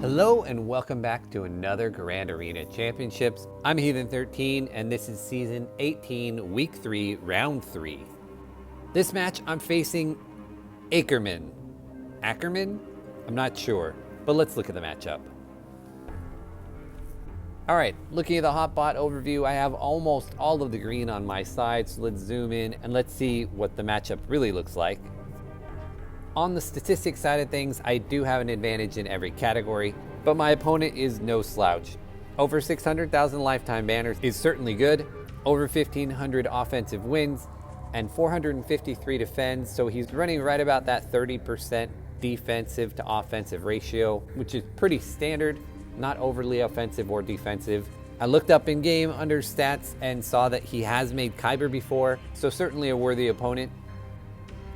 Hello and welcome back to another Grand Arena Championships. I'm Heathen13 and this is Season 18, Week 3, Round 3. This match I'm facing Ackerman. Ackerman? I'm not sure, but let's look at the matchup. Alright, looking at the Hotbot overview, I have almost all of the green on my side, so let's zoom in and let's see what the matchup really looks like. On the statistics side of things, I do have an advantage in every category, but my opponent is no slouch. Over 600,000 lifetime banners is certainly good, over 1,500 offensive wins, and 453 defends, so he's running right about that 30% defensive to offensive ratio, which is pretty standard, not overly offensive or defensive. I looked up in game under stats and saw that he has made Kyber before, so certainly a worthy opponent.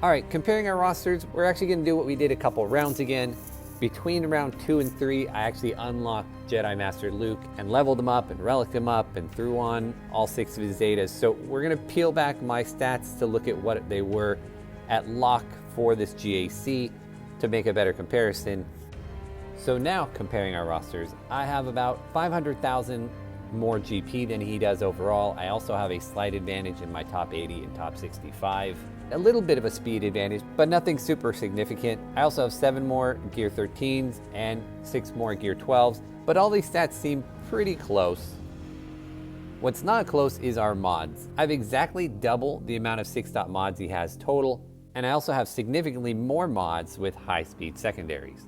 All right, comparing our rosters, we're actually gonna do what we did a couple rounds again. Between round 2 and 3, I actually unlocked Jedi Master Luke and leveled him up and reliced him up and threw on all 6 of his Zetas. So we're gonna peel back my stats to look at what they were at lock for this GAC to make a better comparison. So now comparing our rosters, I have about 500,000 more GP than he does overall. I also have a slight advantage in my top 80 and top 65. A little bit of a speed advantage, but nothing super significant. I also have 7 more Gear 13s and 6 more Gear 12s, but all these stats seem pretty close. What's not close is our mods. I have exactly double the amount of 6-dot mods he has total, and I also have significantly more mods with high-speed secondaries.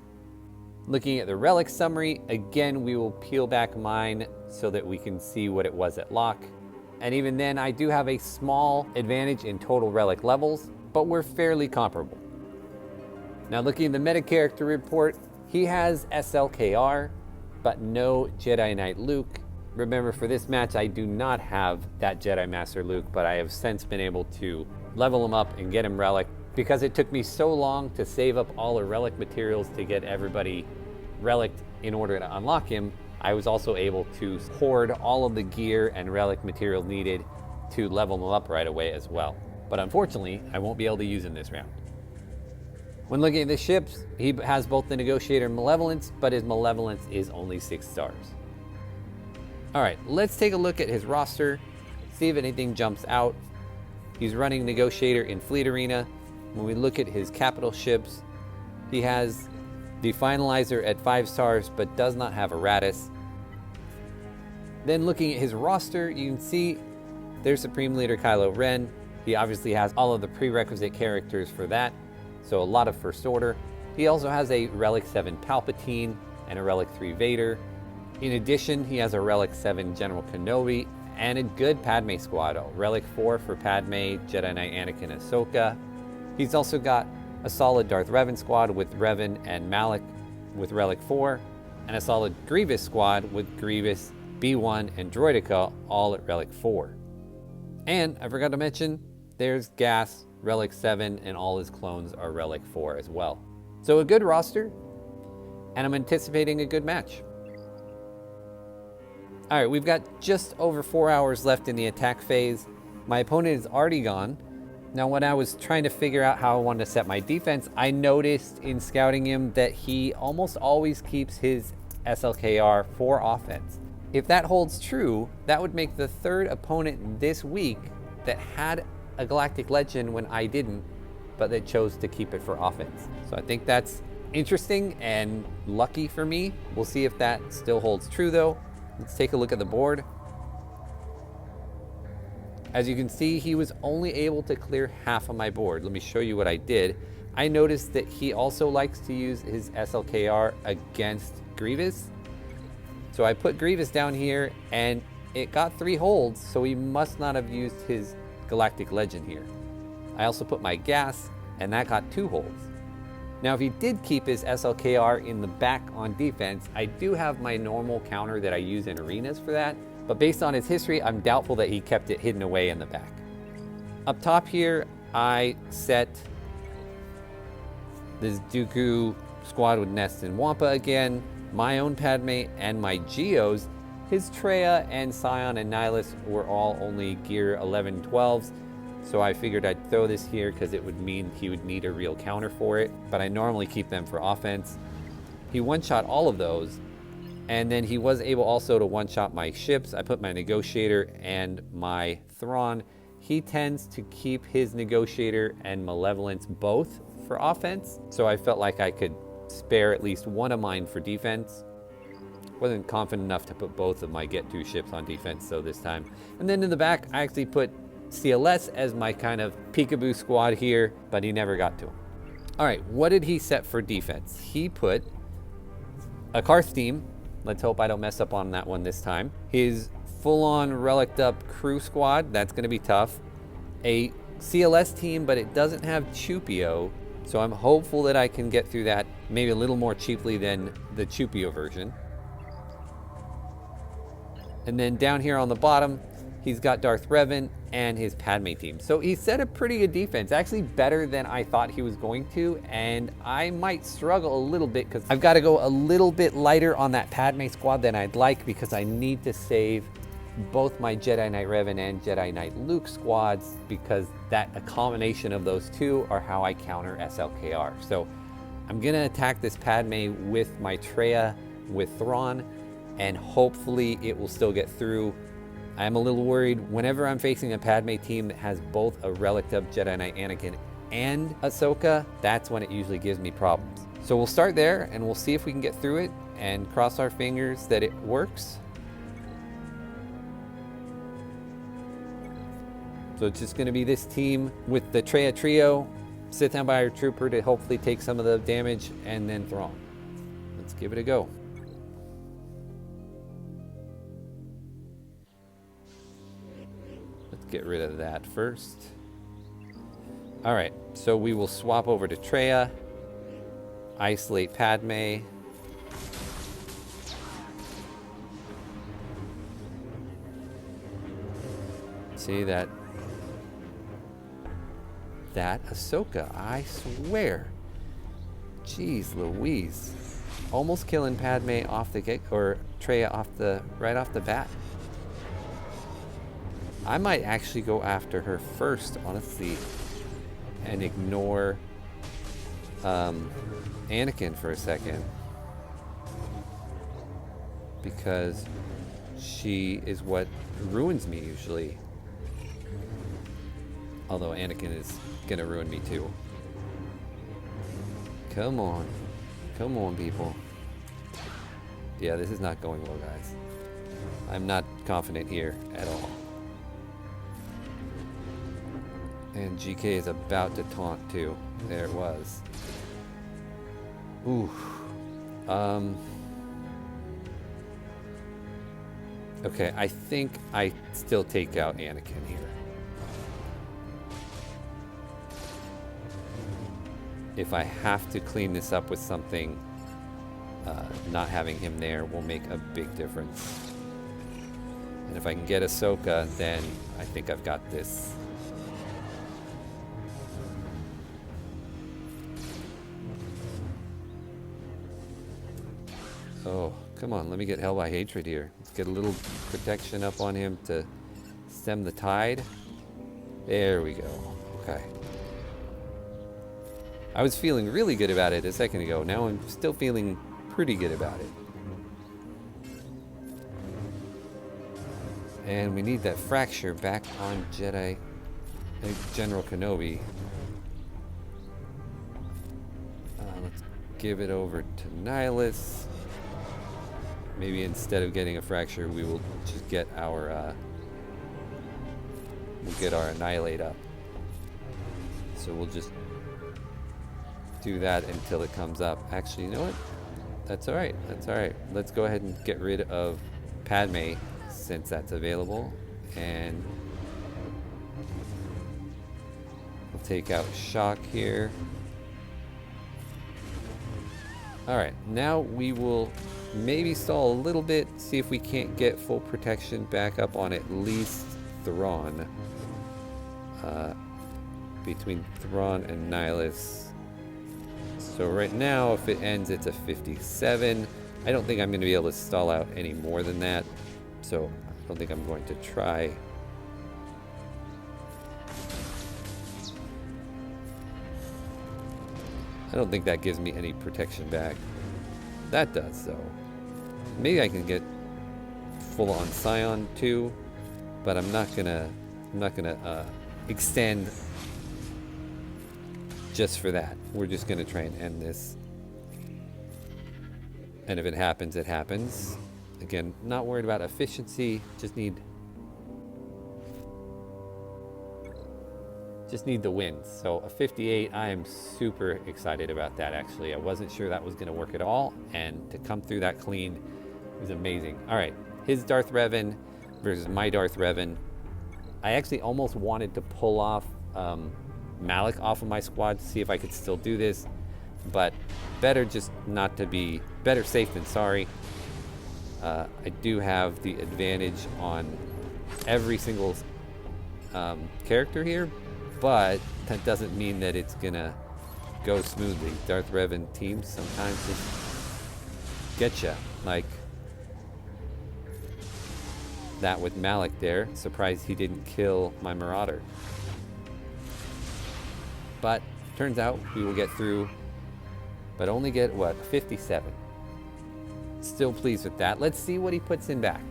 Looking at the relic summary, again, we will peel back mine so that we can see what it was at lock. And even then, I do have a small advantage in total relic levels, but we're fairly comparable. Now looking at the meta character report, he has SLKR, but no Jedi Knight Luke. Remember, for this match, I do not have that Jedi Master Luke, but I have since been able to level him up and get him relic because it took me so long to save up all the relic materials to get everybody relicked in order to unlock him. I was also able to hoard all of the gear and relic materials needed to level him up right away as well. But unfortunately, I won't be able to use him this round. When looking at the ships, he has both the Negotiator and Malevolence, but his Malevolence is only 6 stars. All right, let's take a look at his roster, see if anything jumps out. He's running Negotiator in Fleet Arena. When we look at his capital ships, he has the Finalizer at 5 stars, but does not have Eratus. Then looking at his roster, you can see there's Supreme Leader Kylo Ren. He obviously has all of the prerequisite characters for that, so a lot of First Order. He also has a Relic 7 Palpatine and a Relic 3 Vader. In addition, he has a Relic 7 General Kenobi and a good Padme squad. Relic 4 for Padme, Jedi Knight Anakin, and Ahsoka. He's also got a solid Darth Revan squad with Revan and Malak with Relic 4, and a solid Grievous squad with Grievous, B1, and Droideka all at Relic 4. And I forgot to mention, there's Gas, Relic 7, and all his clones are Relic 4 as well. So a good roster, and I'm anticipating a good match. All right, we've got just over 4 hours left in the attack phase. My opponent is already gone. Now, when I was trying to figure out how I wanted to set my defense, I noticed in scouting him that he almost always keeps his SLKR for offense. If that holds true, that would make the 3rd opponent this week that had a Galactic Legend when I didn't, but that chose to keep it for offense. So I think that's interesting and lucky for me. We'll see if that still holds true though. Let's take a look at the board. As you can see, he was only able to clear half of my board. Let me show you what I did. I noticed that he also likes to use his SLKR against Grievous. So I put Grievous down here and it got 3 holds, so he must not have used his Galactic Legend here. I also put my Gas and that got 2 holds. Now, if he did keep his SLKR in the back on defense, I do have my normal counter that I use in arenas for that. But based on his history, I'm doubtful that he kept it hidden away in the back. Up top here, I set this Dooku squad with Nest and Wampa again, my own Padme, and my Geos. His Traya and Scion and Nihilus were all only Gear 11, 12s, so I figured I'd throw this here because it would mean he would need a real counter for it, but I normally keep them for offense. He one-shot all of those, and then he was able also to one-shot my ships. I put my Negotiator and my Thrawn. He tends to keep his Negotiator and Malevolence both for offense, so I felt like I could spare at least one of mine for defense. Wasn't confident enough to put both of my Get 2 ships on defense, so this time. And then in the back, I actually put CLS as my kind of peekaboo squad here, but he never got to him. All right, what did he set for defense? He put a Karth team. Let's hope I don't mess up on that one this time. His full-on relicked up crew squad, that's gonna be tough. A CLS team, but it doesn't have Chupio, so I'm hopeful that I can get through that maybe a little more cheaply than the Chupio version. And then down here on the bottom, he's got Darth Revan and his Padme team. So he set a pretty good defense, actually better than I thought he was going to, and I might struggle a little bit because I've got to go a little bit lighter on that Padme squad than I'd like because I need to save both my Jedi Knight Revan and Jedi Knight Luke squads because a combination of those two are how I counter SLKR. So I'm gonna attack this Padme with my Traya with Thrawn, and hopefully it will still get through. I'm a little worried whenever I'm facing a Padme team that has both a relic of Jedi Knight Anakin and Ahsoka, that's when it usually gives me problems. So we'll start there and we'll see if we can get through it and cross our fingers that it works. So it's just gonna be this team with the Traya trio, Sith Empire Trooper to hopefully take some of the damage, and then Thrawn. Let's give it a go. Get rid of that first. All right, so we will swap over to Traya, isolate Padme. See that Ahsoka, I swear. Jeez Louise. Almost killing Padme off the get, or Traya right off the bat. I might actually go after her first, honestly, and ignore Anakin for a second. Because she is what ruins me usually. Although Anakin is gonna ruin me too. Come on. Come on, people. Yeah, this is not going well, guys. I'm not confident here at all. And GK is about to taunt too. There it was. Ooh. Okay, I think I still take out Anakin here. If I have to clean this up with something, not having him there will make a big difference. And if I can get Ahsoka, then I think I've got this. Oh, come on, let me get Hell by Hatred here. Let's get a little protection up on him to stem the tide. There we go. Okay. I was feeling really good about it a second ago. Now I'm still feeling pretty good about it. And we need that fracture back on General Kenobi. Let's give it over to Nihilus. Maybe instead of getting a fracture, we will just get our Annihilate up. So we'll just do that until it comes up. Actually, you know what? That's all right. That's all right. Let's go ahead and get rid of Padme since that's available, and we'll take out Shock here. All right, now we will maybe stall a little bit, see if we can't get full protection back up on at least Thrawn. Between Thrawn and Nihilus. So right now, if it ends, it's a 57. I don't think I'm going to be able to stall out any more than that. So I don't think I'm going to try. I don't think that gives me any protection back. that does, so maybe I can get full on Scion too, but I'm not gonna extend just for that. We're just gonna try and end this, and if it happens, it happens. Again, not worried about efficiency, just need the wins. So a 58, I am super excited about that. Actually, I wasn't sure that was going to work at all, and to come through that clean was amazing. All right, his Darth Revan versus my Darth Revan. I actually almost wanted to pull off Malik off of my squad to see if I could still do this, but better just not to be, better safe than sorry. I do have the advantage on every single character here, but that doesn't mean that it's gonna go smoothly. Darth Revan teams sometimes just getcha, like that with Malik there. Surprised he didn't kill my Marauder. But turns out we will get through, but only get, what, 57. Still pleased with that. Let's see what he puts in back.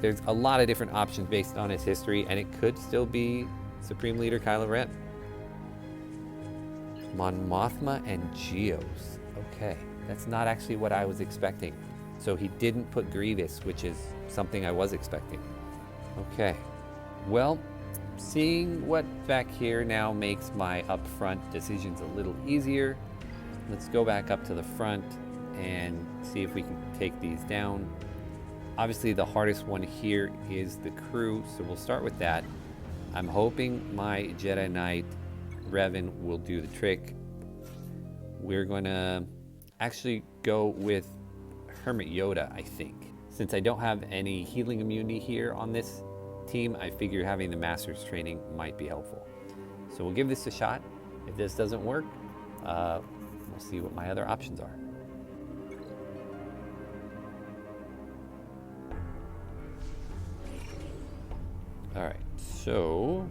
There's a lot of different options based on his history, and it could still be Supreme Leader Kylo Ren. Mon Mothma and Geos. Okay, that's not actually what I was expecting. So he didn't put Grievous, which is something I was expecting. Okay, well, seeing what back here now makes my upfront decisions a little easier. Let's go back up to the front and see if we can take these down. Obviously the hardest one here is the crew, so we'll start with that. I'm hoping my Jedi Knight Revan will do the trick. We're gonna actually go with Hermit Yoda, I think. Since I don't have any healing immunity here on this team, I figure having the Master's training might be helpful. So we'll give this a shot. If this doesn't work, we'll see what my other options are. All right, so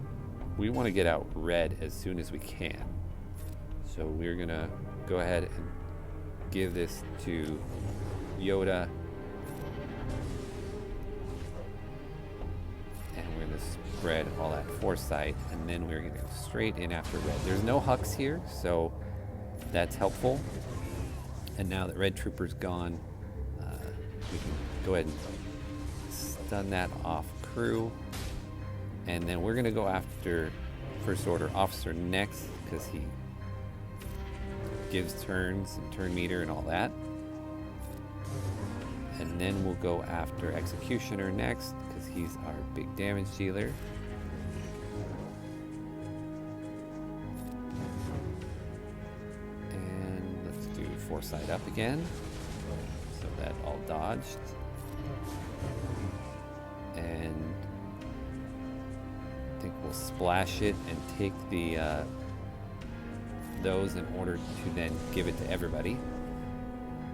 we want to get out red as soon as we can. So we're gonna go ahead and give this to Yoda. And we're gonna spread all that foresight, and then we're gonna go straight in after red. There's no Hux here, so that's helpful. And now that Red Trooper's gone, we can go ahead and stun that off crew. And then we're gonna go after First Order Officer next, because he gives turns and turn meter and all that. And then we'll go after Executioner next, because he's our big damage dealer. And let's do Foresight up again, so that all dodged. And I think we'll splash it and take the those in order to then give it to everybody.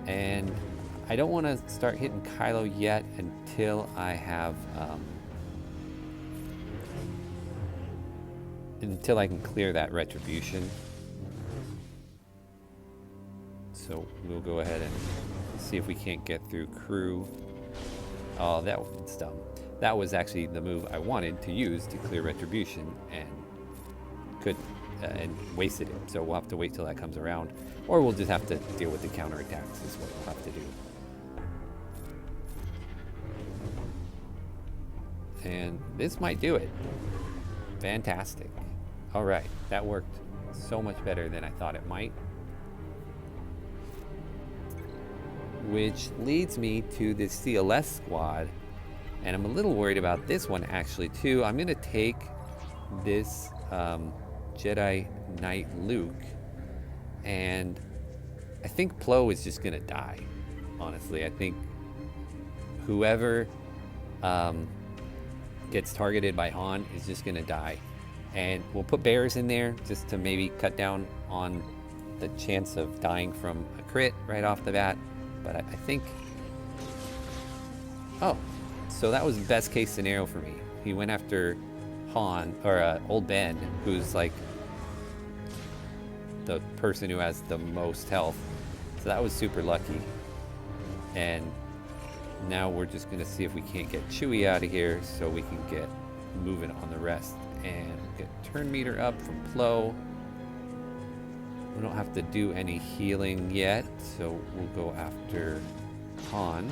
And I don't want to start hitting Kylo yet until I have until I can clear that retribution. So we'll go ahead and see if we can't get through crew. Oh, that was dumb. That was actually the move I wanted to use to clear retribution, and couldn't, and wasted it. So we'll have to wait till that comes around, or we'll just have to deal with the counterattacks is what we'll have to do. And this might do it. Fantastic. All right, that worked so much better than I thought it might. Which leads me to the CLS squad. And I'm a little worried about this one actually too. I'm gonna take this Jedi Knight Luke, and I think Plo is just gonna die. Honestly, I think whoever gets targeted by Han is just gonna die. And we'll put bears in there just to maybe cut down on the chance of dying from a crit right off the bat. But I think, oh, so that was the best case scenario for me. He went after Han, or Old Ben, who's like the person who has the most health. So that was super lucky. And now we're just gonna see if we can't get Chewie out of here so we can get moving on the rest. And get turn meter up from Plo. We don't have to do any healing yet, so we'll go after Han.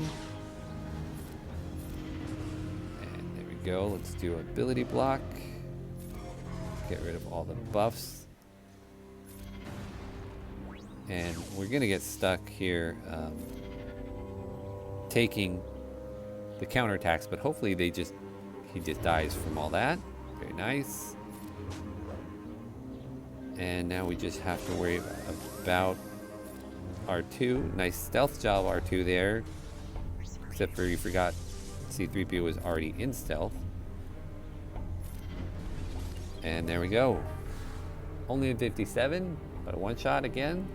And there we go. Let's do ability block. Get rid of all the buffs. And we're gonna get stuck here taking the counterattacks, but hopefully he just dies from all that. Very nice. And now we just have to worry about R2. Nice stealth job, R2 there. Except for you forgot C-3PO was already in stealth. And there we go. Only a 57, but a one shot again.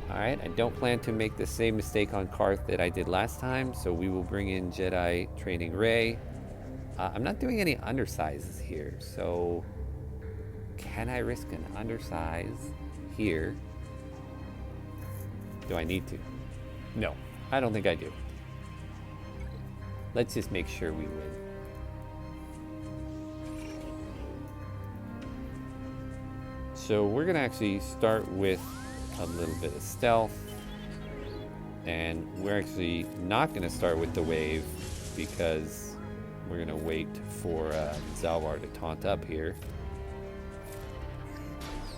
Alright, I don't plan to make the same mistake on Karth that I did last time, so we will bring in Jedi Training Rey. I'm not doing any undersizes here, so can I risk an undersize here? Do I need to? No, I don't think I do. Let's just make sure we win. So we're gonna actually start with a little bit of stealth, and we're actually not gonna start with the wave because we're gonna wait for Zalbar to taunt up here.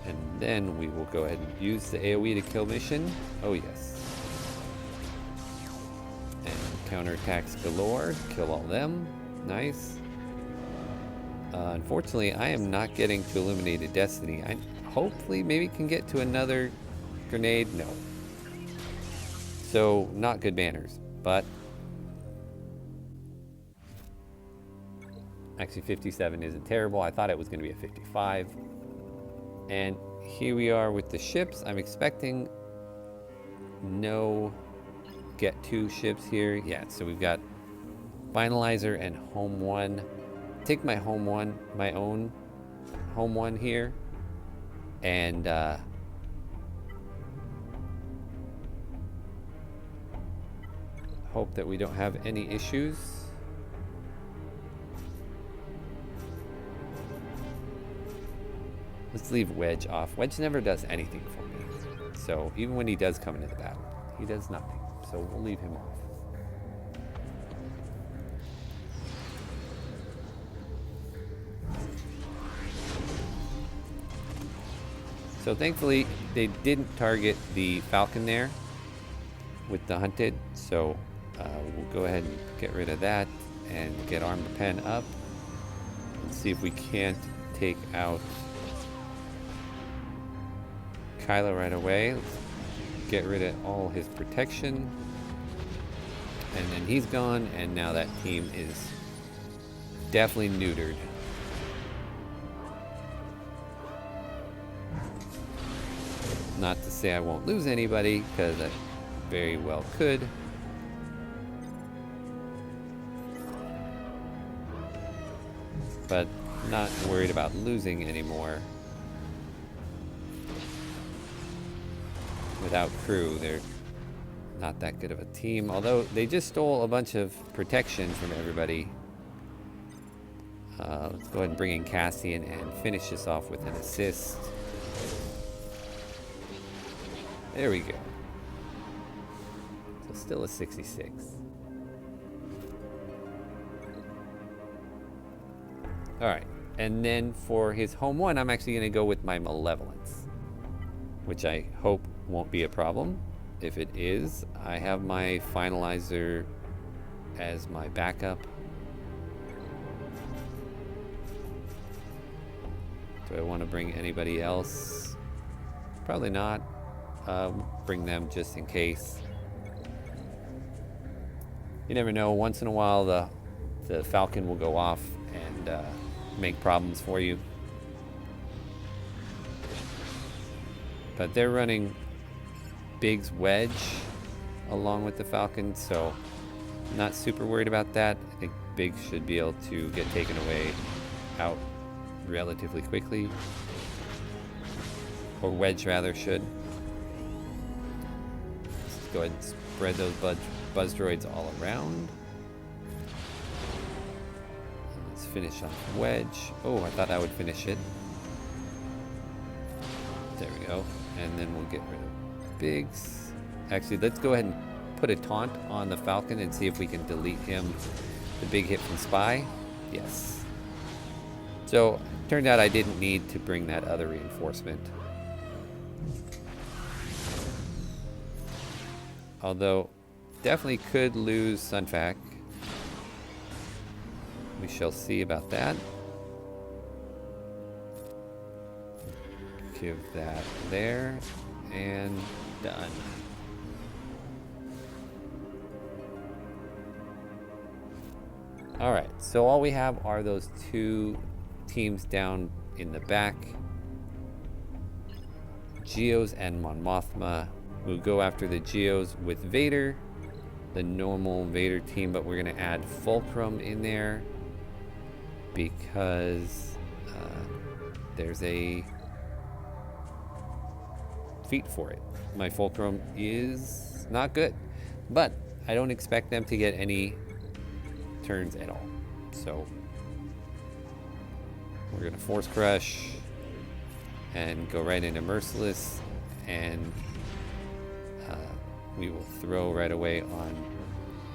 And then we will go ahead and use the AoE to kill mission. Oh yes. And counterattacks galore, kill all them. Nice. Unfortunately, I am not getting to Illuminated Destiny. I hopefully maybe can get to another grenade. No. So, not good manners, but actually 57 isn't terrible. I thought it was going to be a 55. And here we are with the ships. I'm expecting no get two ships here. Yeah, so we've got Finalizer and Home 1. Take my Home 1, my own Home 1 here. And hope that we don't have any issues. Let's leave Wedge off. Wedge never does anything for me. So even when he does come into the battle, he does nothing. So we'll leave him off. So thankfully, they didn't target the Falcon there with the hunted. So we'll go ahead and get rid of that and get Armor Pen up. And see if we can't take out Kylo right away. Let's get rid of all his protection. And then he's gone, and now that team is definitely neutered. Not to say I won't lose anybody, because I very well could. But not worried about losing anymore. Without crew, they're not that good of a team. Although they just stole a bunch of protection from everybody. Let's go ahead and bring in Cassian and finish this off with an assist. There we go. So still a 66. Alright, and then for his Home 1, I'm actually going to go with my Malevolence, which I hope won't be a problem. If it is, I have my Finalizer as my backup. Do I want to bring anybody else? Probably not. Bring them just in case. You never know. Once in a while, the Falcon will go off and make problems for you. But they're running Biggs Wedge along with the Falcon, so not super worried about that. I think Biggs should be able to get taken away out relatively quickly. Or Wedge rather should. go ahead and spread those buzz droids all around. Let's finish off Wedge. Oh, I thought I would finish it. There we go. And then we'll get rid of Biggs. Actually, let's go ahead and put a taunt on the Falcon and see if we can delete him. The big hit from Spy. Yes. So, turned out I didn't need to bring that other reinforcement. Although, definitely could lose Sunfac. We shall see about that. Give that there, and done. Alright, so all we have are those two teams down in the back. Geos and Mon Mothma. We'll go after the Geos with Vader, the normal Vader team, but we're going to add Fulcrum in there because there's a feat for it. My Fulcrum is not good, but I don't expect them to get any turns at all. So we're going to Force Crush and go right into Merciless, and we will throw right away on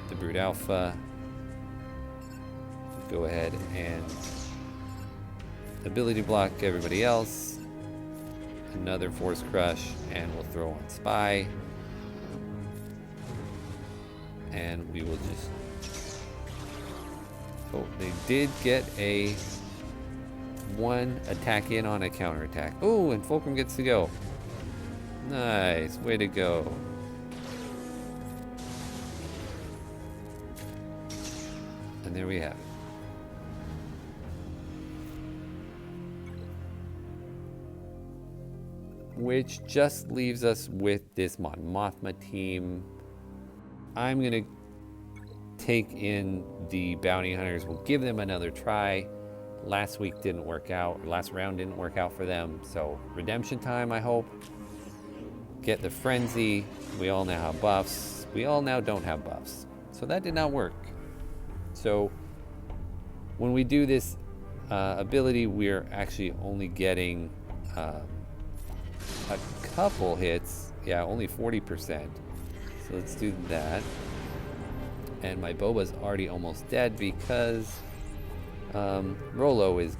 the Brood Alpha. Go ahead and ability block everybody else. Another Force Crush, and we'll throw on Spy. And we will just... Oh, they did get a one attack in on a counterattack. Oh, and Fulcrum gets to go. Nice, way to go. And there we have it. Which just leaves us with this Mon Mothma team. I'm gonna take in the bounty hunters. We'll give them another try. Last week didn't work out, or last round didn't work out for them. So redemption time, I hope. Get the frenzy. We all now have buffs. We all now don't have buffs. So that did not work. So when we do this ability, we're actually only getting a couple hits. Yeah, only 40%. So let's do that. And my Boba's already almost dead because Rolo is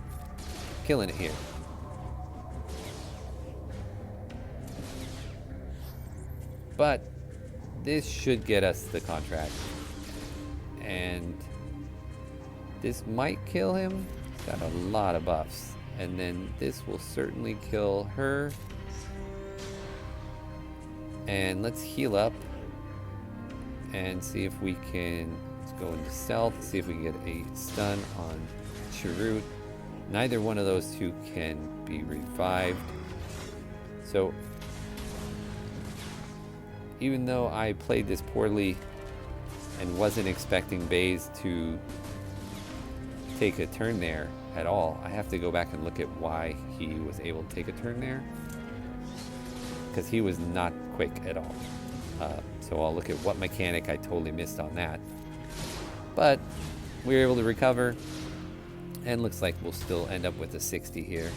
killing it here. But this should get us the contract. And this might kill him. He's got a lot of buffs. And then this will certainly kill her. And let's heal up and see if we can, let's go into stealth, see if we can get a stun on Chirrut. Neither one of those two can be revived. So even though I played this poorly and wasn't expecting Baze to take a turn there at all, I have to go back and look at why he was able to take a turn there, because he was not quick at all. So I'll look at what mechanic I totally missed on that. But we were able to recover, and looks like we'll still end up with a 60 here.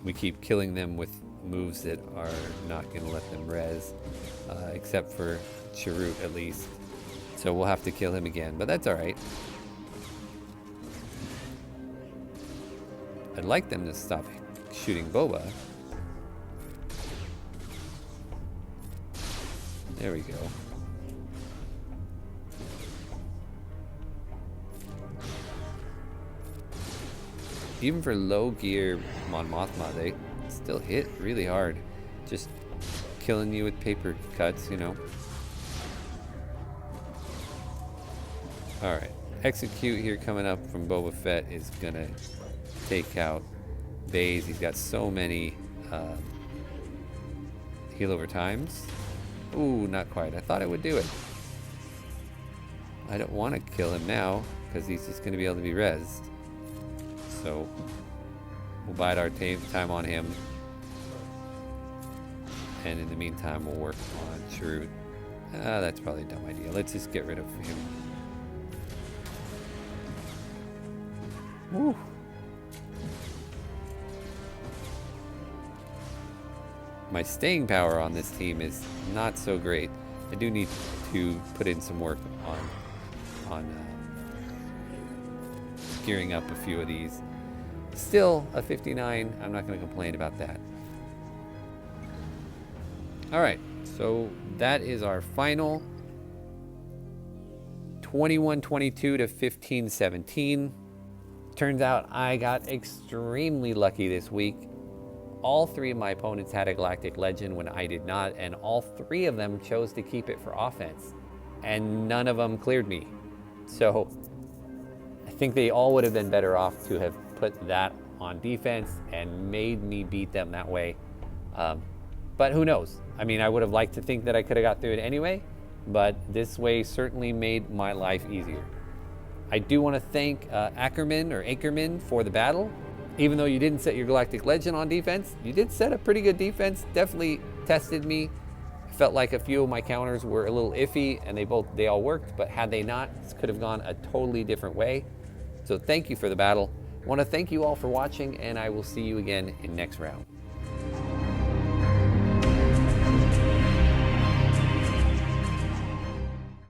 We keep killing them with moves that are not going to let them res, except for Chirrut at least. So we'll have to kill him again, but that's alright. I'd like them to stop shooting Boba. There we go. Even for low gear Mon Mothma, they still hit really hard. Just killing you with paper cuts, you know. Alright, Execute here coming up from Boba Fett is gonna take out Baze. He's got so many heal over times. Ooh, not quite. I thought it would do it. I don't want to kill him now because he's just going to be able to be rezzed. So We'll bide our time on him. And in the meantime, we'll work on Shrewd. That's probably a dumb idea. Let's just get rid of him. Woo. My staying power on this team is not so great. I do need to put in some work on gearing up a few of these. Still a 59. I'm not going to complain about that. All right, so that is our final 21-22 to 15-17. Turns out I got extremely lucky this week. All three of my opponents had a Galactic Legend when I did not, and all three of them chose to keep it for offense, and none of them cleared me. So I think they all would have been better off to have put that on defense and made me beat them that way. But who knows? I mean, I would have liked to think that I could have got through it anyway, but this way certainly made my life easier. I do want to thank Ackerman for the battle. Even though you didn't set your Galactic Legend on defense, you did set a pretty good defense. Definitely tested me. I felt like a few of my counters were a little iffy, and they all worked, but had they not, this could have gone a totally different way. So thank you for the battle. I want to thank you all for watching, and I will see you again in next round.